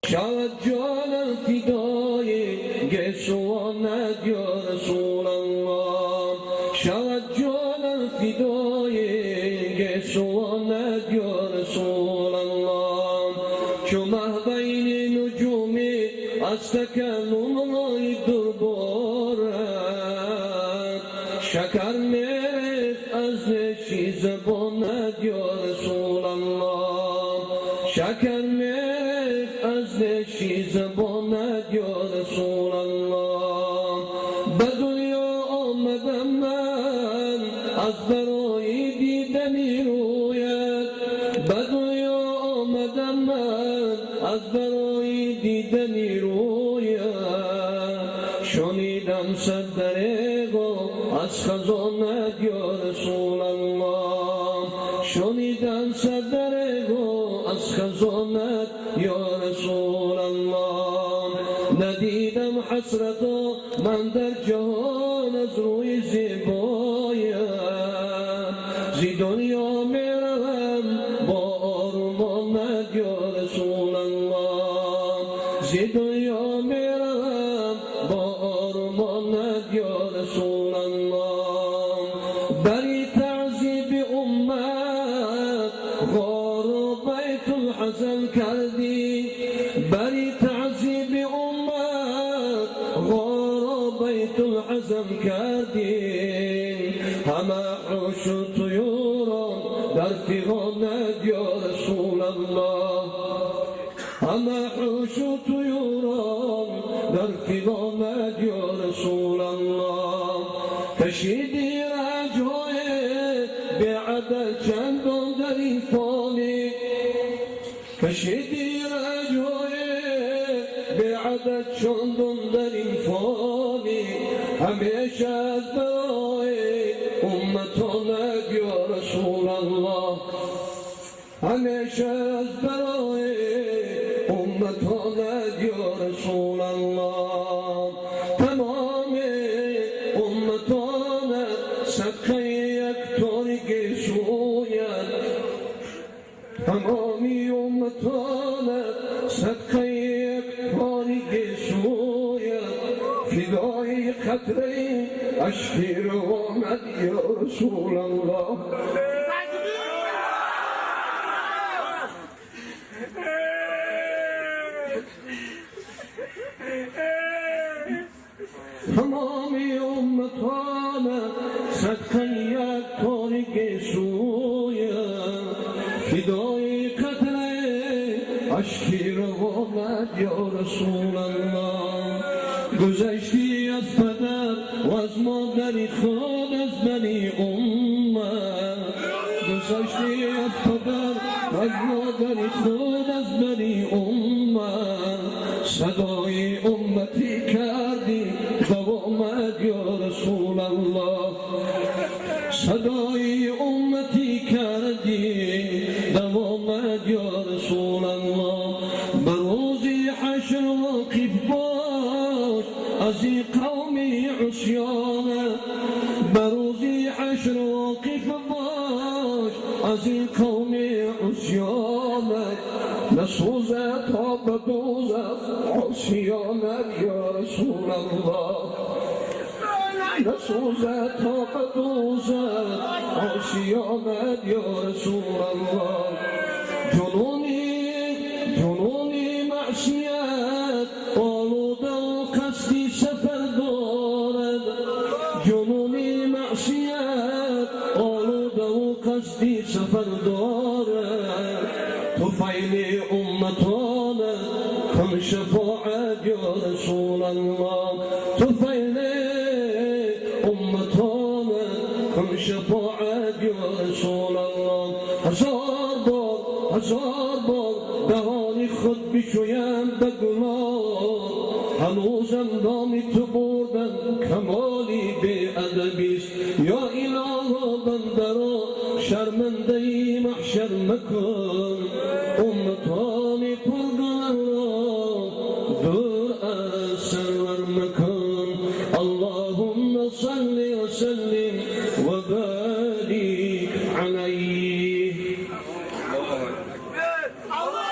شود جانم فدای گسوانت یا رسول الله، شود جانم فدای گسوانت یا رسول الله. چو مه بین نجوم از تکلم‌های دور بارد، شکر میرفت از نشی زبانت یا رسول الله، شکر میرفت از نشی زبانت یا رسول الله. به دنیا آمدم من از برای دیدن رویت، به دنیا آمدم من از برای دیدن رویت. شنیدم صد دریغا از خزانت یا رسول الله، شنیدم صد دریغا از خزانت یا رسول الله. ندیدم حسرتا من در جهان از روی زیبایت، زی دنیا میروم با آرمانت یا رسول الله، زی دنیا میروم با آرمانت یا رسول الله. بری تعذیب امت غار و بیت الحزن کردی، بری تعذیب امت غار و بیت الحزن کردی. همه حوش و طیوران در فغانت یا رسول الله، همه حوش و طیوران در فغانت یا رسول الله. کشیدی رنج‌های بی‌عدد چندان در این فانی، کشیدی رنج‌های بی‌عدد چندان در این فانی. همیشه از برای امتانت یا رسول الله، همیشه از برای امتانت یا رسول الله. تمام امتانت صدقه یک تاریک سویت، تمامی امتانت صدقه یک تاریک سویت. فدای قطره اشکی روانت یا رسول الله. تمامی امتانت صدقه یک تاریک سویت. فدای قطره اشکی روانت یا رسول الله. گذشتی از پدر و از مادری خود از بنی امت، گذشتی از پدر و از مادری خود از بنی امت. صدای امتی کردی دوامت یا رسول الله، صدای امتی کردی دوامت یا رسول الله. بروزی حشر واقف باش از این قومی عصیانت، بروزی حشر واقف باش از این قومی عصیانت. نسوزد تا به دوزخ عصیانت یا رسول الله، نسوزد تا به دوزخ عصیانت یا رسول الله. جنونی معصیت آلوده و قصدی سفر دارد، جنونی معصیت آلوده و قصدی سفر دارد. طفیل امتانت کن شفاعت یا رسول الله، طفیل امتانت کن شفاعت یا رسول الله. هزار بار دهانی خود بشویم به گناه، هنوزم نام تو بردم کمالی بی ادبیست. یا اله بنده را شرمنده محشر مکن،